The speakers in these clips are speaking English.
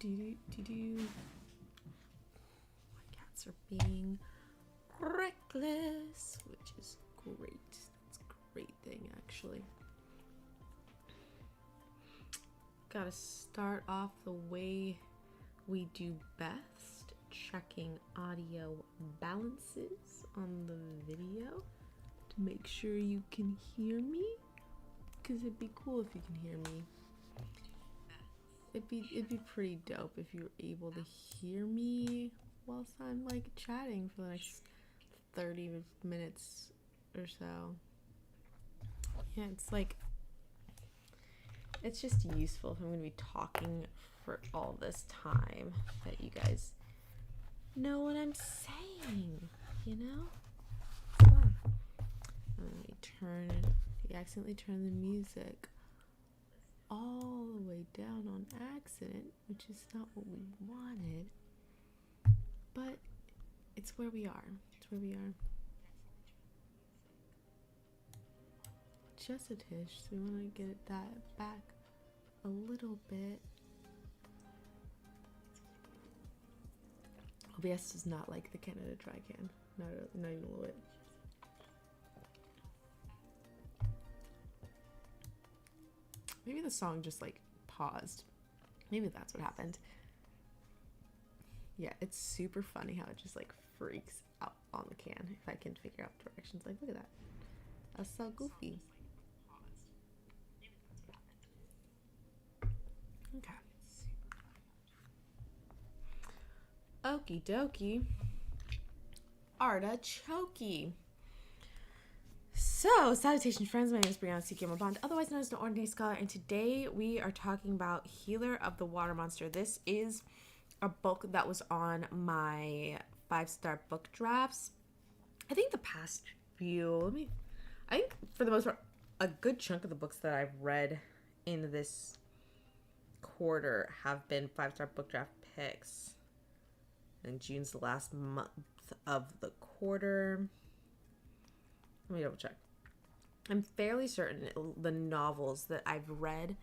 My cats are being reckless, which is great. That's a great thing, actually. Gotta start off the way we do best, checking audio balances on the video to make sure you can hear me, because it'd be cool if you can hear me. It'd be pretty dope if you were able to hear me whilst I'm like chatting for the next 30 minutes or so. Yeah, it's just useful if I'm going to be talking for all this time that you guys know what I'm saying, you know? It's fun. You accidentally turn the music all the way down on accident, which is not what we wanted, but it's where we are. Just a tish, so we want to get that back a little bit. OBS does not like the Canada Dry Can. Not even a little bit. Maybe the song just like paused. Maybe that's what happened. Yeah, it's super funny how it just like freaks out on the can if I can figure out directions. Like, look at that. That's so goofy. Okay. Okie dokie. Artichoke. So, salutations friends, my name is Brianna C. Bond, otherwise known as the Ordinary Scholar, and today we are talking about Healer of the Water Monster. This is a book that was on my 5-star book drafts. I think the past few, I think for the most part, a good chunk of the books that I've read in this quarter have been 5-star book draft picks. And June's the last month of the quarter. Let me double check. I'm fairly certain the novels that I've read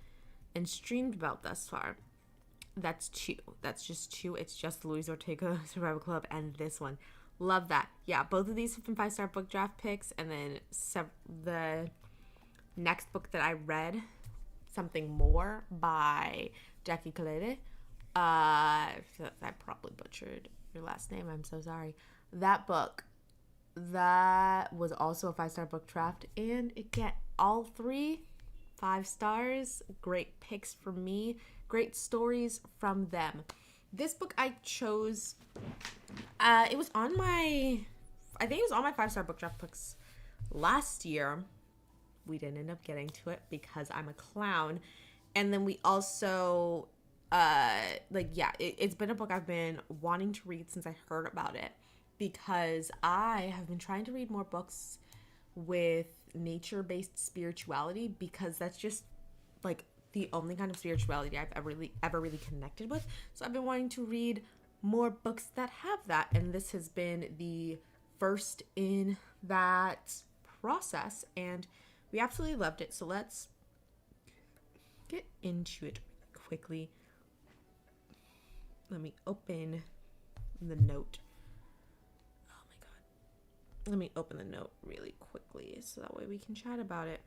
and streamed about thus far, that's 2. That's just 2. It's just Louise Ortega Survival Club and this one. Love that. Yeah, both of these have been 5-star book draft picks. And then the next book that I read, Something More by Jackie Kalede. I probably butchered your last name. I'm so sorry. That book, that was also a 5-star book draft, and it get all 3 5 stars. Great picks from me. Great stories from them. This book I chose, it was on my 5-star book draft picks last year. We didn't end up getting to it because I'm a clown. And then we also, it's been a book I've been wanting to read since I heard about it, because I have been trying to read more books with nature-based spirituality, because that's just like the only kind of spirituality I've ever really connected with. So I've been wanting to read more books that have that, and this has been the first in that process, and we absolutely loved it. So let's get into it quickly. Let me open the note. Oh my god. Let me open the note really quickly so that way we can chat about it.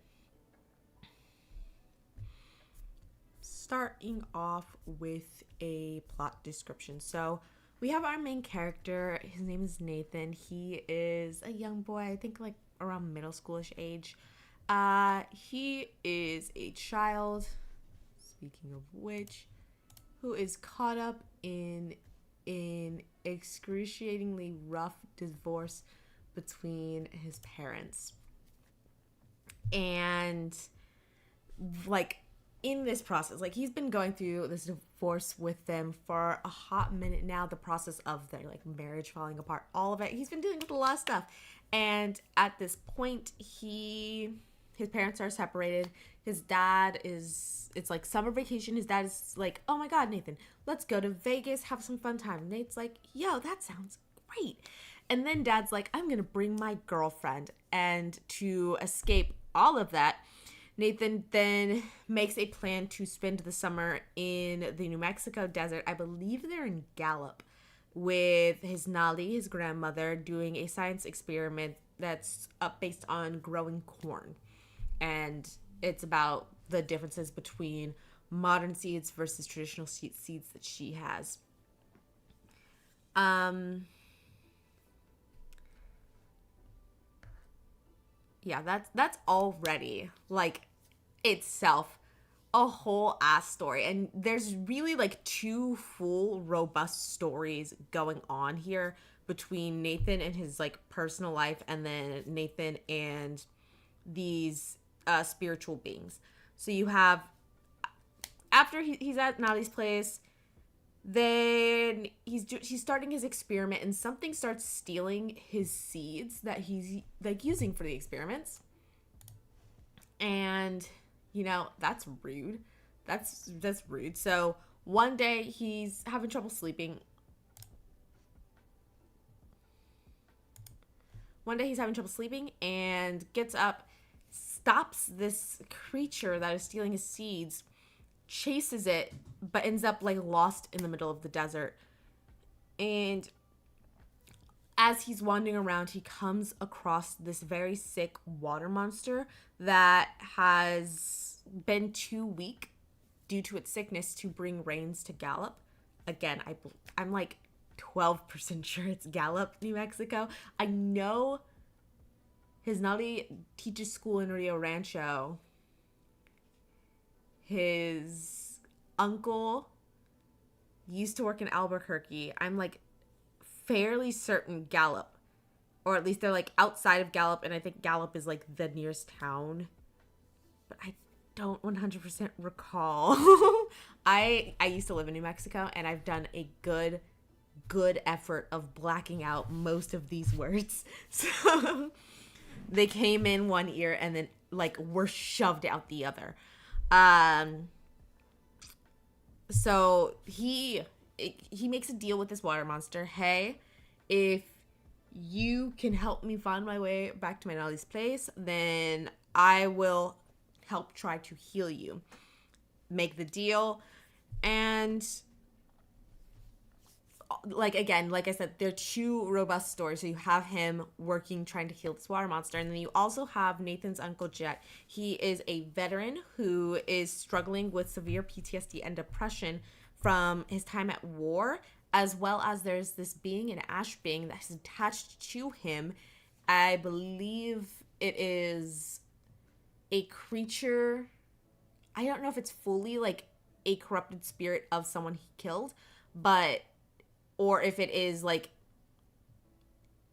Starting off with a plot description. So we have our main character. His name is Nathan. He is a young boy, I think like around middle schoolish age. He is a child, speaking of which, who is caught up in an excruciatingly rough divorce between his parents. And like in this process, like he's been going through this divorce with them for a hot minute now, the process of their like marriage falling apart, all of it. He's been dealing with a lot of stuff. And at this point, his parents are separated. His dad it's like summer vacation. His dad is like, oh my God, Nathan, let's go to Vegas, have some fun time. Nate's like, yo, that sounds great. And then dad's like, I'm going to bring my girlfriend. And to escape all of that, Nathan then makes a plan to spend the summer in the New Mexico desert. I believe they're in Gallup, with his Nali, his grandmother, doing a science experiment that's based on growing corn. And it's about the differences between modern seeds versus traditional seeds that she has. Yeah, that's already like itself a whole ass story. And there's really like two full robust stories going on here between Nathan and his like personal life, and then Nathan and these spiritual beings. So you have, after he's at Nadi's place, then he's starting his experiment, and something starts stealing his seeds that he's like using for the experiments. And that's rude. That's rude. So one day he's having trouble sleeping. And gets up, stops this creature that is stealing his seeds, chases it, but ends up like lost in the middle of the desert. And as he's wandering around, he comes across this very sick water monster that has been too weak due to its sickness to bring rains to Gallup. Again, I'm like 12% sure it's Gallup, New Mexico. I know his Nali teaches school in Rio Rancho. His uncle used to work in Albuquerque. I'm like fairly certain Gallup, or at least they're like outside of Gallup, and I think Gallup is like the nearest town, but I don't 100% recall. I used to live in New Mexico, and I've done a good effort of blacking out most of these words. So they came in one ear and then like were shoved out the other. So he makes a deal with this water monster. Hey, if you can help me find my way back to my Nali's place, then I will help try to heal you. Make the deal. And like I said, they're two robust stories. So you have him working, trying to heal this water monster. And then you also have Nathan's uncle Jet. He is a veteran who is struggling with severe PTSD and depression from his time at war, as well as there's this being, an ash being, that is attached to him. I believe it is a creature. I don't know if it's fully like a corrupted spirit of someone he killed, or if it is like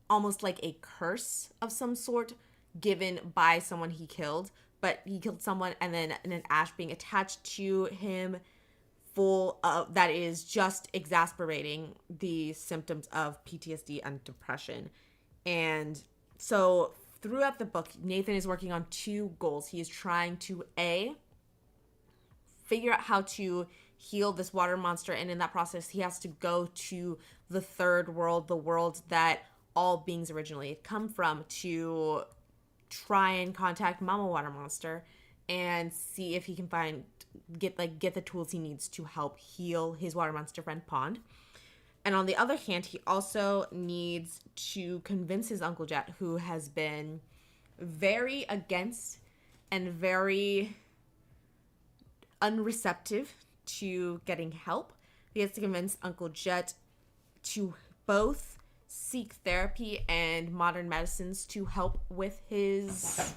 almost like a curse of some sort given by someone he killed. But he killed someone, and then an ash being attached to him, full of, that is just exacerbating the symptoms of PTSD and depression. And so throughout the book, Nathan is working on two goals. He is trying to figure out how to heal this water monster, and in that process he has to go to the third world, the world that all beings originally had come from, to try and contact Mama Water Monster and see if he can get the tools he needs to help heal his water monster friend Pond. And on the other hand, he also needs to convince his Uncle Jet, who has been very against and very unreceptive to getting help. He has to convince Uncle Jet to both seek therapy and modern medicines to help with his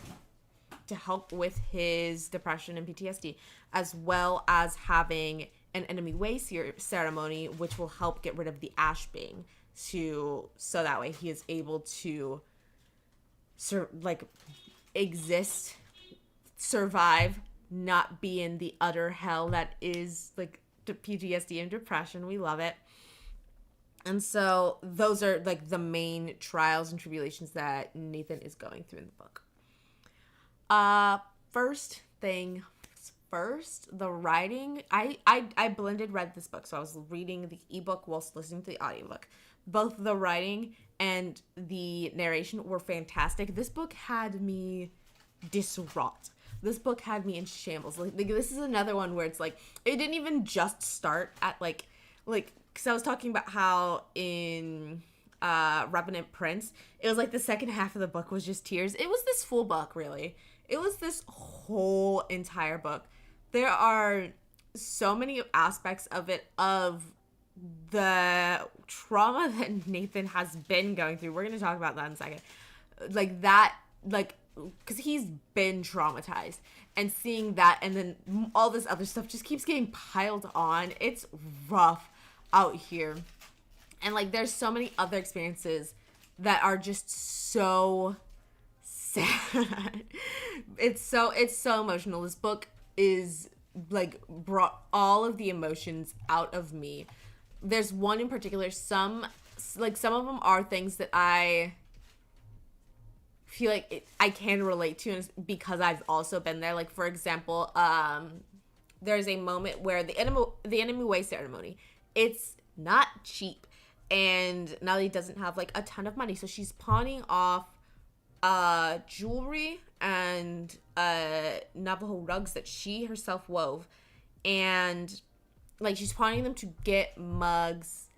depression and PTSD, as well as having an enemy way ceremony, which will help get rid of the ash being, so that way he is able to exist, survive, not be in the utter hell that is like PTSD and depression. We love it. And so those are like the main trials and tribulations that Nathan is going through in the book. First thing first, the writing. I read this book, so I was reading the ebook whilst listening to the audiobook. Both the writing and the narration were fantastic. This book had me distraught. This book had me in shambles. Like this is another one where it's like it didn't even just start at like because I was talking about how in Revenant Prince, it was like the second half of the book was just tears. It was this full book, really. It was this whole entire book. There are so many aspects of it, of the trauma that Nathan has been going through. We're going to talk about that in a second. Like that, like, because he's been traumatized, and seeing that and then all this other stuff just keeps getting piled on. It's rough out here. And like there's so many other experiences that are just so sad. It's so emotional. This book is like brought all of the emotions out of me. There's one in particular, some of them are things that I feel like I can relate to, and because I've also been there. Like for example, there's a moment where the enemy way ceremony, it's not cheap, and Nali doesn't have like a ton of money, so she's pawning off jewelry and Navajo rugs that she herself wove, and like she's pawning them to get mugs.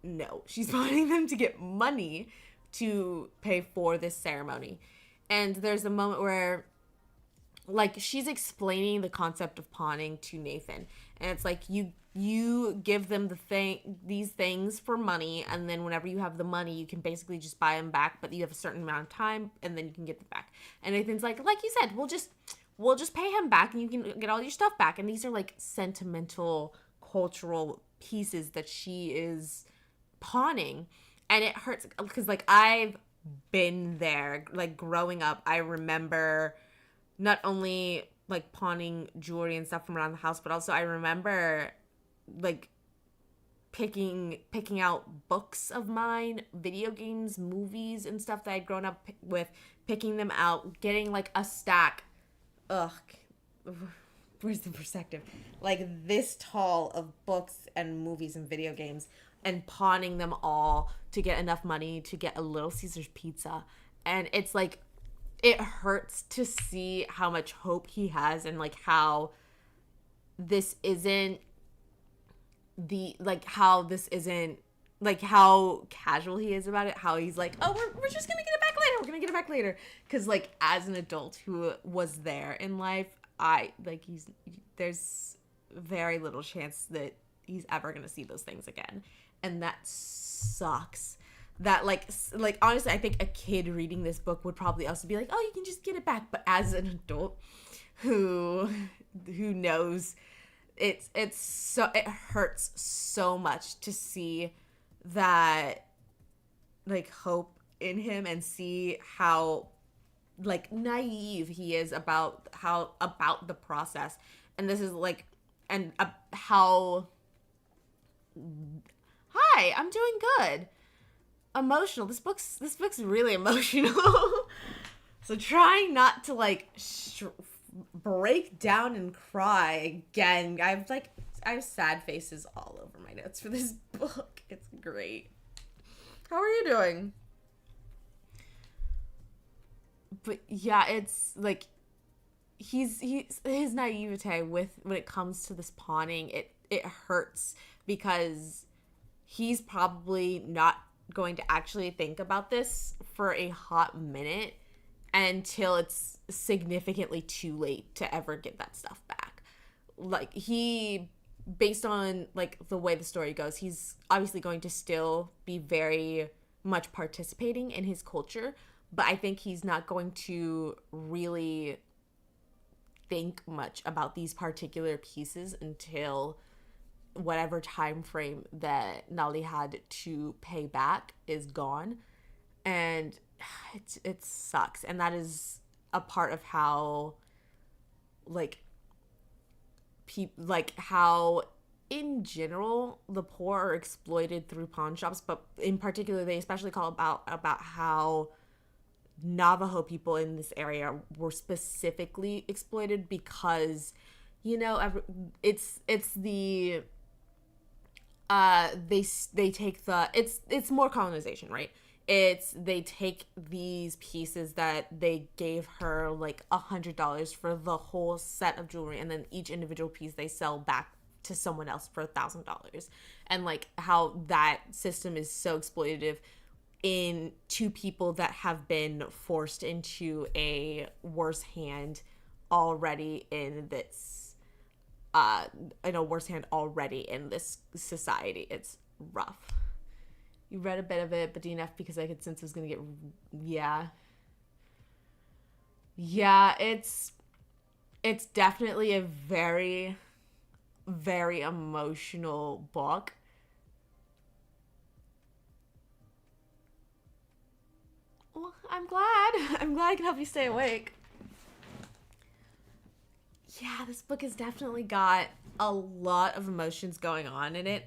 No, she's pawning them to get money to pay for this ceremony. And there's a moment where like she's explaining the concept of pawning to Nathan, and it's like you give them these things for money, and then whenever you have the money you can basically just buy them back, but you have a certain amount of time and then you can get them back. And Nathan's like you said, we'll just pay him back and you can get all your stuff back. And these are like sentimental cultural pieces that she is pawning. And it hurts because like I've been there. Like growing up, I remember not only like pawning jewelry and stuff from around the house, but also I remember like picking out books of mine, video games, movies and stuff that I'd grown up with, picking them out, getting like a stack. Ugh, where's the perspective? Like this tall of books and movies and video games, and pawning them all to get enough money to get a Little Caesars pizza. And it's like, it hurts to see how much hope he has, and like how this isn't how casual he is about it, how he's like, oh, we're just gonna get it back later, because like as an adult who was there in life, there's very little chance that he's ever gonna see those things again, and that sucks. That like honestly, I think a kid reading this book would probably also be like, oh, you can just get it back. But as an adult who knows, it hurts so much to see that like hope in him, and see how like naive he is about the process. And this is like, and how, hi, I'm doing good. Emotional. This book's really emotional. So trying not to like break down and cry again. I have sad faces all over my notes for this book. It's great. How are you doing? But yeah, it's like his naivete when it comes to this pawning, it hurts, because he's probably not going to actually think about this for a hot minute until it's significantly too late to ever get that stuff back. Like based on like the way the story goes, he's obviously going to still be very much participating in his culture, but I think he's not going to really think much about these particular pieces until whatever time frame that Nali had to pay back is gone. And it sucks. And that is a part of how how in general the poor are exploited through pawn shops, but in particular they especially call about how Navajo people in this area were specifically exploited, because it's the they take it's more colonization, right? they take these pieces that they gave her like $100 for the whole set of jewelry, and then each individual piece they sell back to someone else for $1,000, and like how that system is so exploitative in two people that have been forced into a worse hand already in this society. It's rough. You read a bit of it, but enough because I could sense it was gonna get it's definitely a very, very emotional book. Well, I'm glad I can help you stay awake. Yeah, this book has definitely got a lot of emotions going on in it.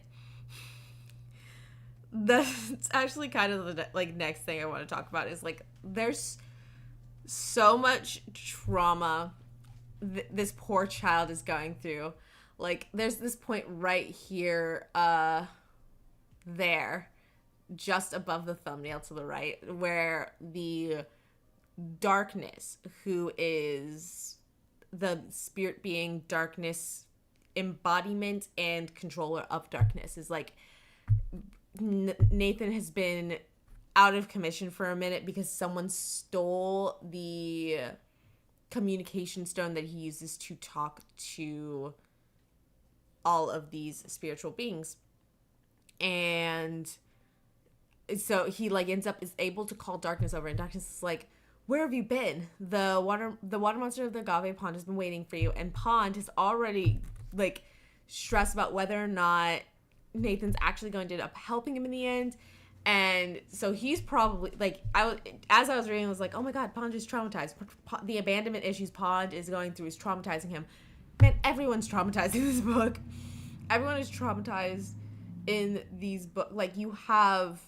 That's actually kind of the like next thing I want to talk about is like there's so much trauma this poor child is going through. Like there's this point right here there just above the thumbnail to the right where the darkness, who is the spirit being, darkness embodiment and controller of darkness, is like Nathan has been out of commission for a minute because someone stole the communication stone that he uses to talk to all of these spiritual beings. And so he like ends up is able to call darkness over, and darkness is like, where have you been? The water monster of the agave pond has been waiting for you. And Pond is already like stressed about whether or not Nathan's actually going to end up helping him in the end. And so he's probably like, as I was reading, I was like, oh my god, Pond is traumatized. The abandonment issues Pond is going through is traumatizing him. Man, everyone's traumatized in this book. Everyone is traumatized in these books. Like, you have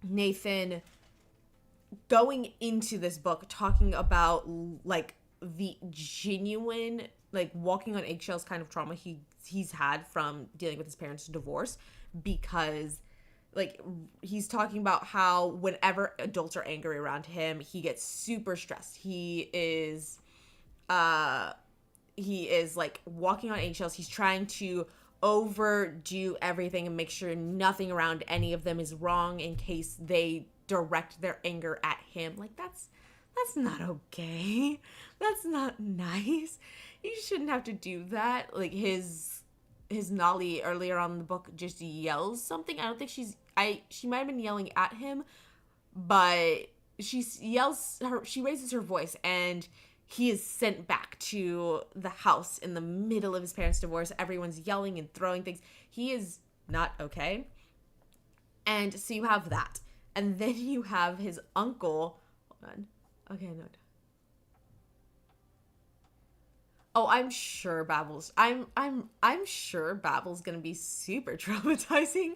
Nathan going into this book talking about like the genuine like walking on eggshells kind of trauma he's had from dealing with his parents' divorce, because like he's talking about how whenever adults are angry around him, he gets super stressed. He is like walking on eggshells. He's trying to overdo everything and make sure nothing around any of them is wrong in case they direct their anger at him. Like that's not okay. That's not nice. You shouldn't have to do that. Like his Nolly earlier on in the book just yells something. I don't think she might have been yelling at him, but she raises her voice and he is sent back to the house in the middle of his parents' divorce. Everyone's yelling and throwing things. He is not okay. And so you have that. And then you have his uncle. Hold on. Okay, no. Oh, I'm sure Babel's gonna be super traumatizing.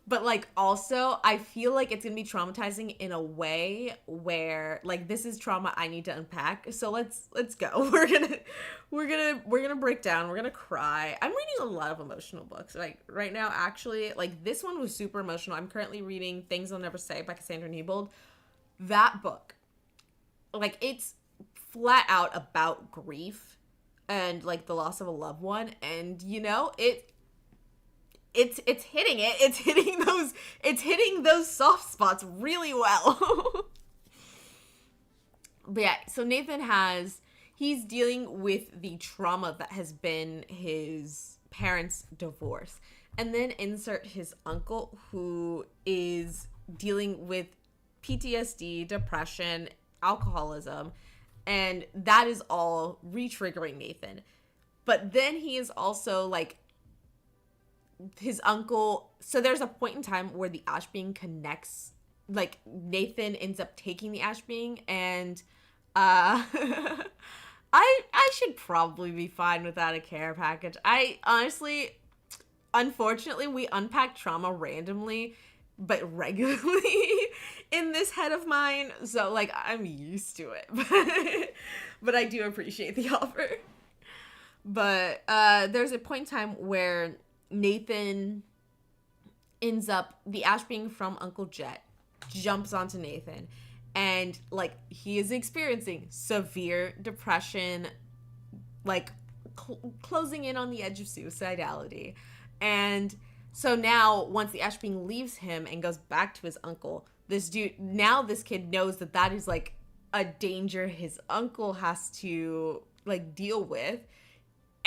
But like also I feel like it's gonna be traumatizing in a way where like this is trauma I need to unpack. So let's go. We're gonna break down, we're gonna cry. I'm reading a lot of emotional books like right now, actually. Like this one was super emotional. I'm currently reading Things I'll Never Say by Cassandra Newbold. That book, like it's flat out about grief and like the loss of a loved one, and you know it's hitting those soft spots really well. But yeah, so Nathan he's dealing with the trauma that has been his parents' divorce, and then insert his uncle, who is dealing with PTSD, depression, alcoholism, and that is all re-triggering Nathan. But then he is also like his uncle. So there's a point in time where the ash being connects, like Nathan ends up taking the ash being, and I should probably be fine without a care package. I honestly, unfortunately, we unpack trauma randomly but regularly in this head of mine, so like I'm used to it. But I do appreciate the offer. But there's a point in time where Nathan ends up, the ash being from Uncle Jet jumps onto Nathan, and like he is experiencing severe depression, like closing in on the edge of suicidality. And so now once the ash being leaves him and goes back to his uncle, this kid knows that that is like a danger his uncle has to like deal with.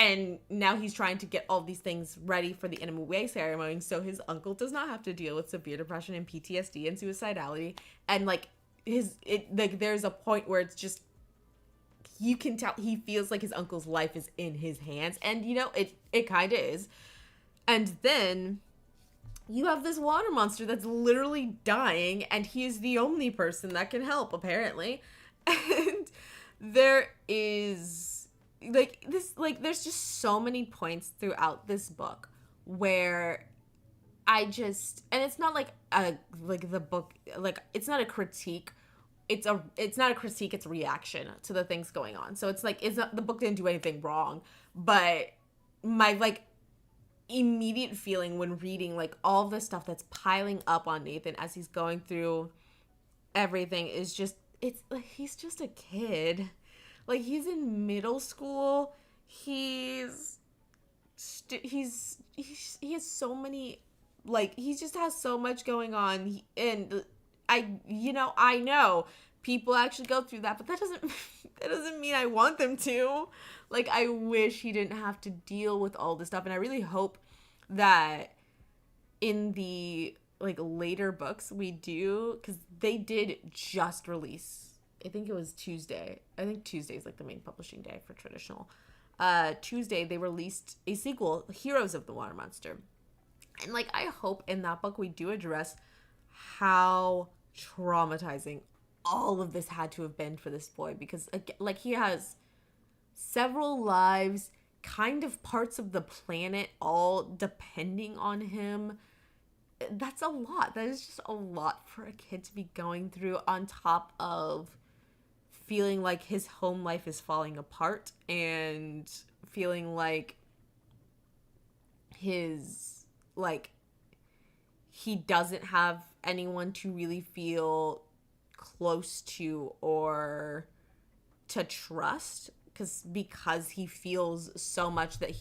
And now he's trying to get all these things ready for the Enema Way ceremony, so his uncle does not have to deal with severe depression and PTSD and suicidality. And like there's a point where it's just, you can tell he feels like his uncle's life is in his hands, and you know it kind of is. And then you have this water monster that's literally dying, and he is the only person that can help, apparently. And there is like this, like there's just so many points throughout this book where and it's not like the book, like it's not a critique, it's not a critique, it's a reaction to the things going on. So it's like, the book didn't do anything wrong, but my like immediate feeling when reading like all the stuff that's piling up on Nathan as he's going through everything is just, it's like he's just a kid. Like, he's in middle school. He has so many, like, he just has so much going on. And I know people actually go through that, but that doesn't mean I want them to. Like, I wish he didn't have to deal with all this stuff. And I really hope that in the, like, later books we do, because they did just release, I think it was Tuesday. I think Tuesday is like the main publishing day for traditional. Tuesday, they released a sequel, Heroes of the Water Monster. And like, I hope in that book we do address how traumatizing all of this had to have been for this boy. Because like, he has several lives, kind of parts of the planet all depending on him. That's a lot. That is just a lot for a kid to be going through, on top of feeling like his home life is falling apart and feeling like his, like, he doesn't have anyone to really feel close to or to trust, because he feels so much that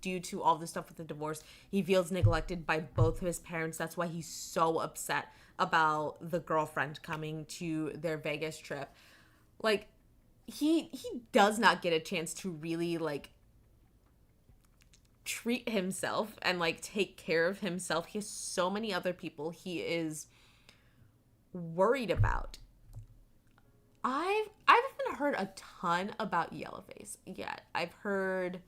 due to all the stuff with the divorce, he feels neglected by both of his parents. That's why he's so upset about the girlfriend coming to their Vegas trip. Like, he does not get a chance to really, like, treat himself and, like, take care of himself. He has so many other people he is worried about. I haven't heard a ton about Yellowface yet. I've heard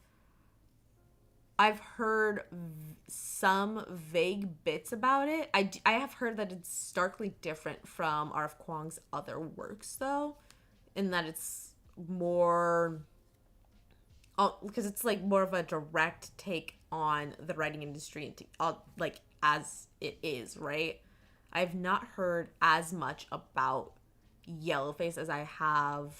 some vague bits about it. I have heard that it's starkly different from R.F. Kuang's other works, though, in that it's more, because it's like more of a direct take on the writing industry, like, as it is, right? I've not heard as much about Yellowface as I have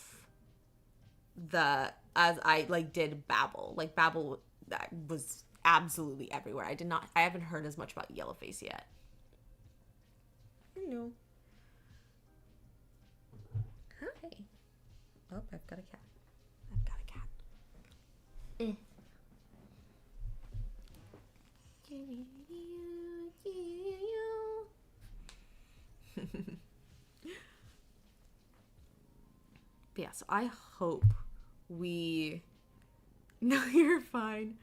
did Babel. Like, Babel, that was absolutely everywhere. I haven't heard as much about Yellowface yet. Hello. Hi. Oh, I've got a cat. Eh. But yeah, so I hope we... No, you're fine.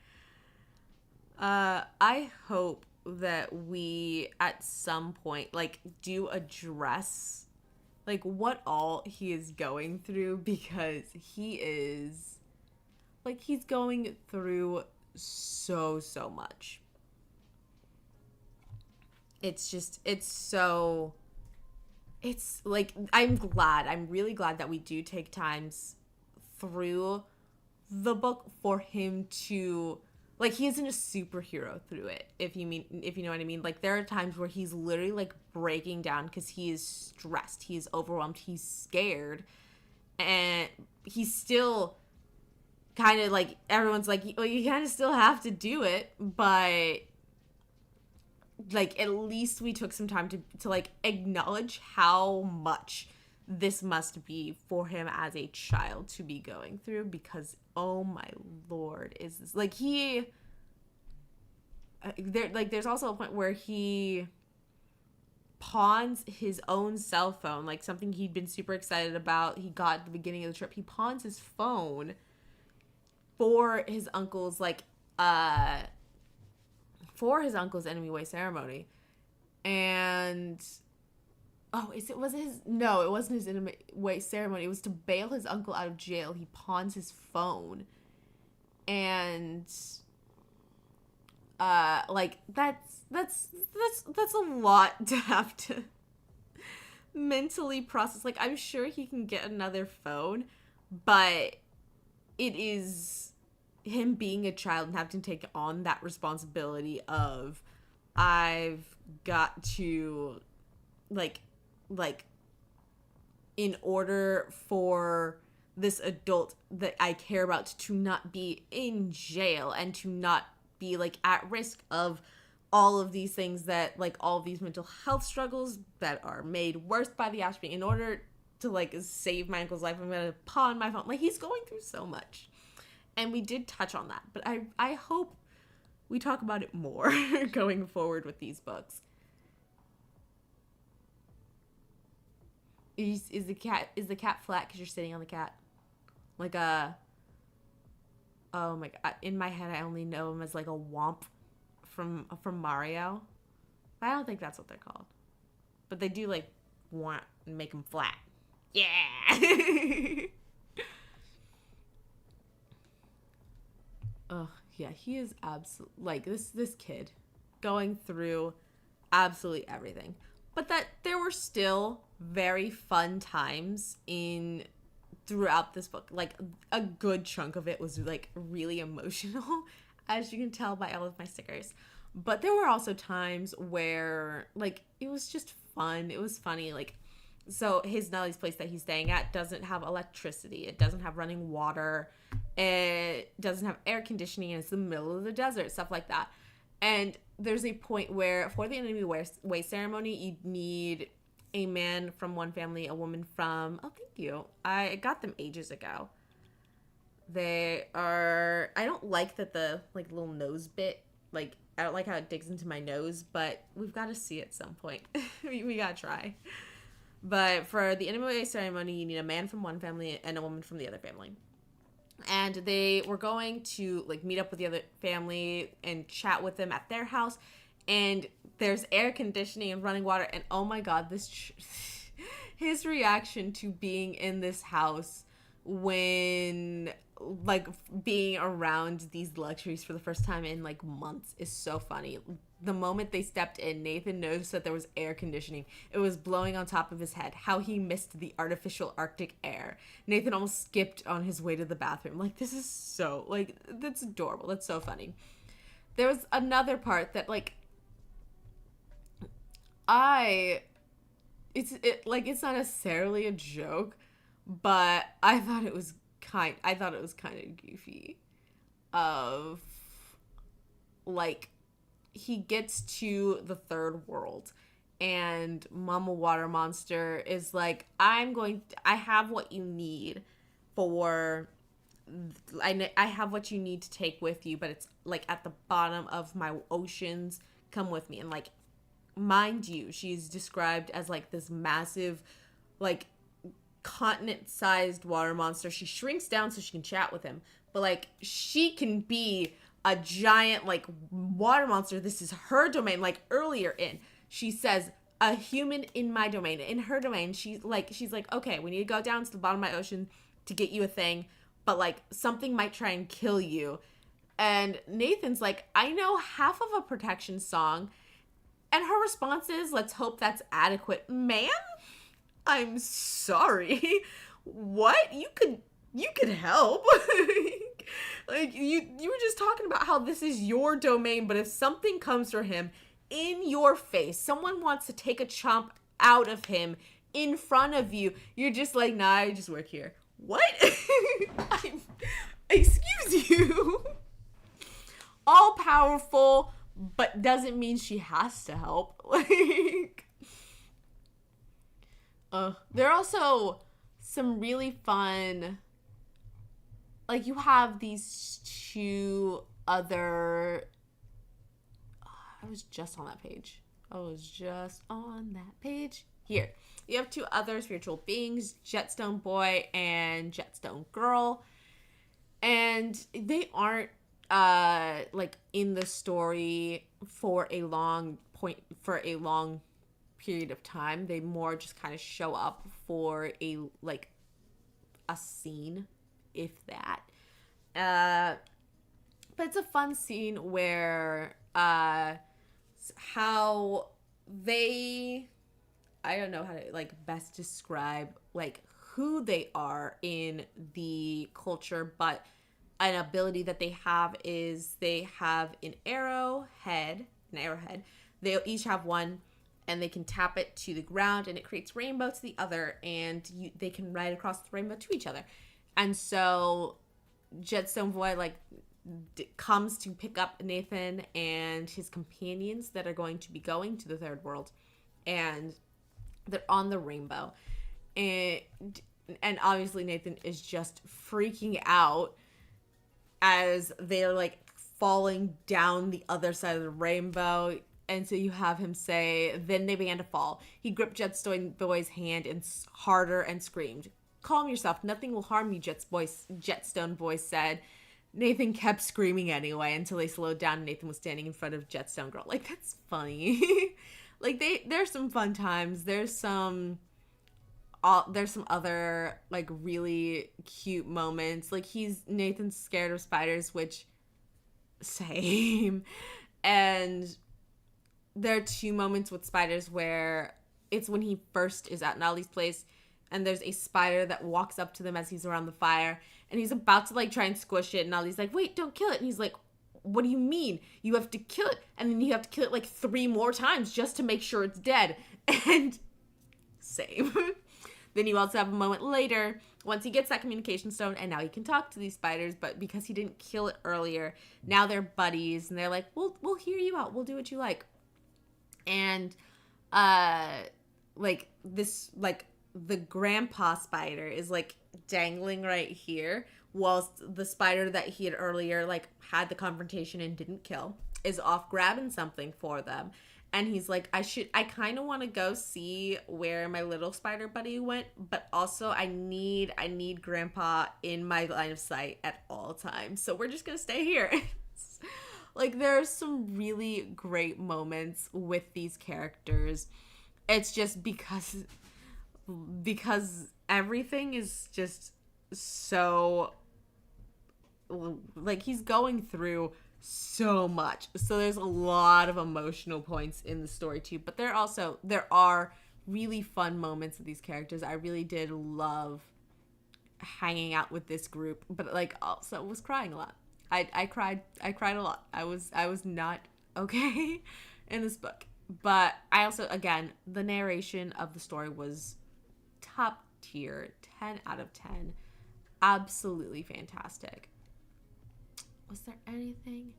I hope that we, at some point, like, do address, like, what all he is going through, because he is, like, he's going through so much. It's like, I'm really glad that we do take times through the book for him to, like, he isn't a superhero through it, if you know what I mean. Like, there are times where he's literally, like, breaking down because he is stressed, he is overwhelmed, he's scared, and he's still kind of, like, everyone's like, well, you kind of still have to do it, but like, at least we took some time to like, acknowledge how much this must be for him as a child to be going through, because, oh my lord, is this, like, there's also a point where he pawns his own cell phone, like something he'd been super excited about, he got at the beginning of the trip. He pawns his phone for his uncle's, like, for his uncle's enemy way ceremony. And it wasn't his enemy way ceremony. It was to bail his uncle out of jail. He pawns his phone. And like, that's a lot to have to mentally process. Like, I'm sure he can get another phone, but it is him being a child and having to take on that responsibility of, I've got to, like, in order for this adult that I care about to not be in jail and to not be, like, at risk of all of these things that, like, all of these mental health struggles that are made worse by the Ashby, in order to, like, save my uncle's life, I'm gonna pawn my phone. Like, he's going through so much. And we did touch on that, but I hope we talk about it more going forward with these books. Is the cat flat because you're sitting on the cat? Like a... Oh my god. In my head, I only know him as, like, a womp from Mario. But I don't think that's what they're called. But they do, like, want to make him flat. Yeah! Oh, yeah, he is absolutely... Like, this kid going through absolutely everything. But that there were still very fun times throughout this book. Like, a good chunk of it was, like, really emotional, as you can tell by all of my stickers. But there were also times where, like, it was just fun. It was funny. Like, so his Nellie's place that he's staying at doesn't have electricity. It doesn't have running water. It doesn't have air conditioning. And it's the middle of the desert, stuff like that. And there's a point where, for the enemy way ceremony, you need a man from one family, a woman from... Oh, thank you. I got them ages ago. They are... I don't like that the, like, little nose bit, like, I don't like how it digs into my nose, but we've got to see at some point. we got to try. But for the enemy way ceremony, you need a man from one family and a woman from the other family. And they were going to, like, meet up with the other family and chat with them at their house. And there's air conditioning and running water. And oh my god, his reaction to being in this house when, like, being around these luxuries for the first time in, like, months is so funny. The moment they stepped in, Nathan noticed that there was air conditioning. It was blowing on top of his head. How he missed the artificial Arctic air. Nathan almost skipped on his way to the bathroom. Like, this is so, like, that's adorable. That's so funny. There was another part that, like, it's not necessarily a joke, but I thought it was kind of goofy. Of, like, he gets to the third world and Mama Water Monster is like, I have what you need I have what you need to take with you, but it's, like, at the bottom of my oceans. Come with me. And, like, mind you, she's described as, like, this massive, like, continent-sized water monster. She shrinks down so she can chat with him. But, like, she can be a giant, like, water monster. This is her domain. Like, earlier she says, a human in my domain. In her domain, she's like, okay, we need to go down to the bottom of my ocean to get you a thing. But, like, something might try and kill you. And Nathan's like, I know half of a protection song. And her response is, let's hope that's adequate. Ma'am? I'm sorry. What? You could help. Like, you were just talking about how this is your domain, but if something comes for him in your face, someone wants to take a chomp out of him in front of you, you're just like, nah, I just work here. What? Excuse you. All powerful, but doesn't mean she has to help. Like, there are also some really fun, like, you have these two other, I was just on that page. Here. You have two other spiritual beings, Jetstone Boy and Jetstone Girl. And they aren't like in the story for a long period of time. They more just kind of show up for a scene, if that. But it's a fun scene where how they, I don't know how to like best describe like who they are in the culture, but an ability that they have is they have an arrowhead. They each have one, and they can tap it to the ground, and it creates rainbow to the other, and they can ride across the rainbow to each other. And so Jetstone Boy comes to pick up Nathan and his companions that are going to be going to the third world, and they're on the rainbow, and obviously Nathan is just freaking out as they're like falling down the other side of the rainbow. And so you have him say, then they began to fall. He gripped Jetstone Boy's hand and harder and screamed, "Calm yourself, nothing will harm you," Jetstone Boy said. Nathan kept screaming anyway until they slowed down and Nathan was standing in front of Jetstone Girl. Like, that's funny. Like, there's some fun times. There's some other like really cute moments. Like, Nathan's scared of spiders, which same. And there are two moments with spiders where it's when he first is at Nolly's place, and there's a spider that walks up to them as he's around the fire, and he's about to like try and squish it, and Nolly's like, "Wait, don't kill it." And he's like, "What do you mean? You have to kill it, and then you have to kill it like 3 more times just to make sure it's dead." And same. Then you also have a moment later, once he gets that communication stone, and now he can talk to these spiders, but because he didn't kill it earlier, now they're buddies, and they're like, we'll hear you out, we'll do what you like. And like this, like the grandpa spider is like dangling right here, whilst the spider that he had earlier like had the confrontation and didn't kill is off grabbing something for them. And he's like, I kind of want to go see where my little spider buddy went, but also I need grandpa in my line of sight at all times, so we're just gonna stay here. Like, there's some really great moments with these characters. It's just because everything is just so, like, he's going through so much. So there's a lot of emotional points in the story too. But there are really fun moments with these characters. I really did love hanging out with this group, but like also was crying a lot. I cried a lot. I was not okay in this book. But I also, again, the narration of the story was top tier, 10 out of 10. Absolutely fantastic. Was there anything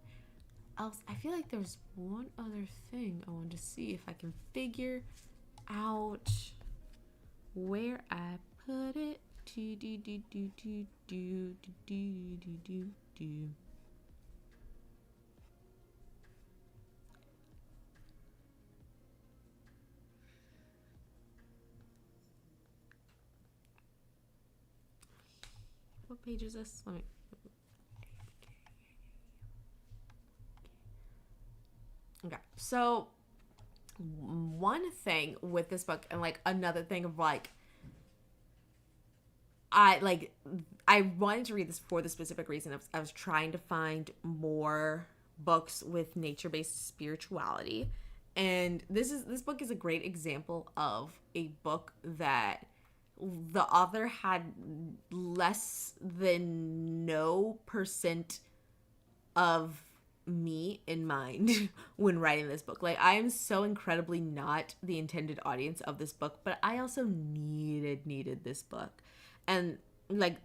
else? I feel like there was one other thing I wanted to see if I can figure out where I put it. What page is this? Let me. Okay, so one thing with this book, and like another thing of like, I wanted to read this for the specific reason I was trying to find more books with nature-based spirituality, and this book is a great example of a book that the author had less than no % of me in mind when writing this book. Like, I am so incredibly not the intended audience of this book, but I also needed this book. And like,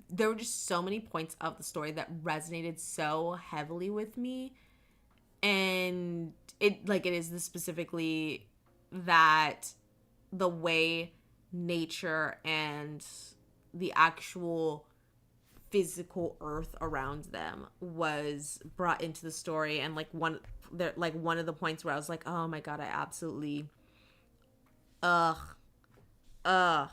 there were just so many points of the story that resonated so heavily with me, And it is this specifically that the way nature and the actual physical earth around them was brought into the story. And one of the points where I was like, oh my god, I absolutely ugh ugh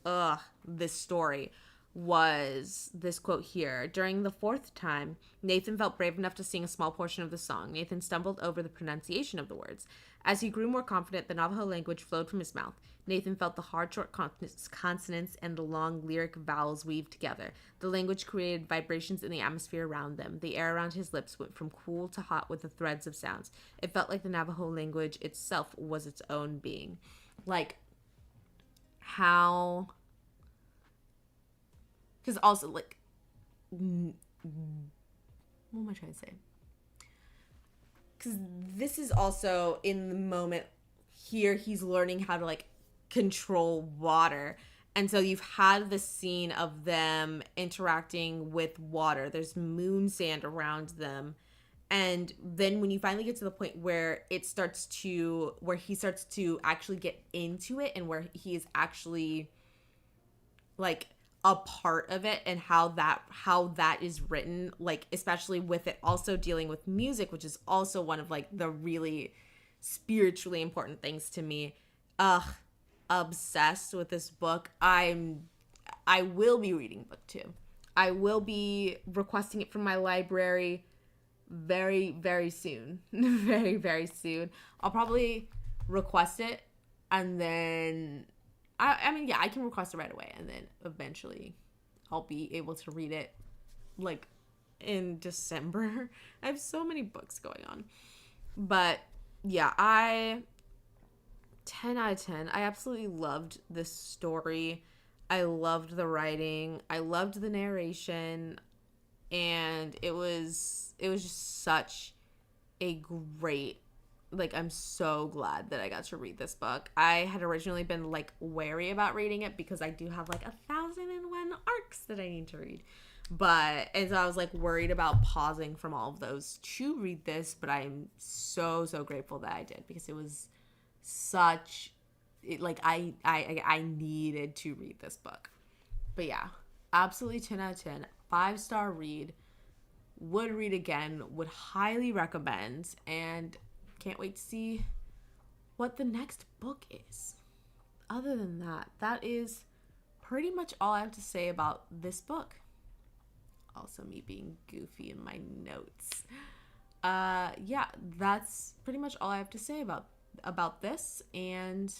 ugh this story was this quote here. During the fourth time, Nathan felt brave enough to sing a small portion of the song. Nathan stumbled over the pronunciation of the words. As he grew more confident, the Navajo language flowed from his mouth. Nathan felt the hard, short consonants and the long, lyric vowels weave together. The language created vibrations in the atmosphere around them. The air around his lips went from cool to hot with the threads of sounds. It felt like the Navajo language itself was its own being. Like, how... Because also, like... What am I trying to say? Because this is also, in the moment here, he's learning how to, like, control water. And so you've had this scene of them interacting with water. There's moon sand around them. And then when you finally get to the point where he starts to actually get into it, and where he is actually, like, a part of it, and how that is written, like, especially with it also dealing with music, which is also one of, like, the really spiritually important things to me. Obsessed with this book. I will be reading book 2. I will be requesting it from my library very, very soon. Very, very soon. I'll probably request it, and then I mean, yeah, I can request it right away, and then eventually I'll be able to read it, like, in December. I have so many books going on. But, yeah, 10 out of 10. I absolutely loved this story. I loved the writing. I loved the narration. And it was just such a great, like, I'm so glad that I got to read this book. I had originally been, like, wary about reading it because I do have, like, 1,001 arcs that I need to read. And so I was, like, worried about pausing from all of those to read this, but I'm so, so grateful that I did, because it was I needed to read this book. But yeah, absolutely 10 out of 10. 5-star read. Would read again. Would highly recommend. And can't wait to see what the next book is. Other than that, that is pretty much all I have to say about this book. Also me being goofy in my notes. Yeah, that's pretty much all I have to say about this. And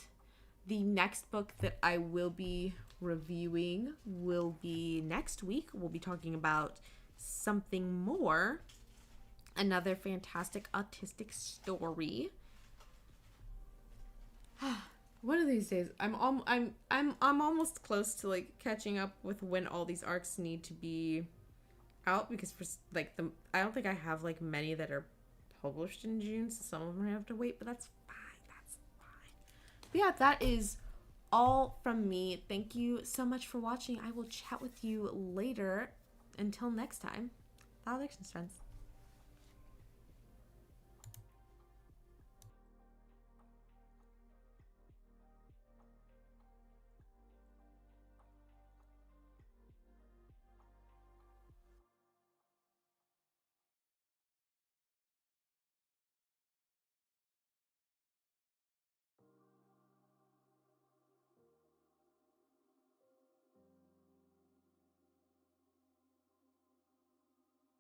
the next book that I will be reviewing will be next week. We'll be talking about Something More, another fantastic autistic story. One of these days, I'm almost close to, like, catching up with when all these arcs need to be out, because for, like, I don't think I have, like, many that are published in June, so some of them have to wait, but that's fine. But yeah, that is all from me. Thank you so much for watching. I will chat with you later. Until next time, Valediction, friends.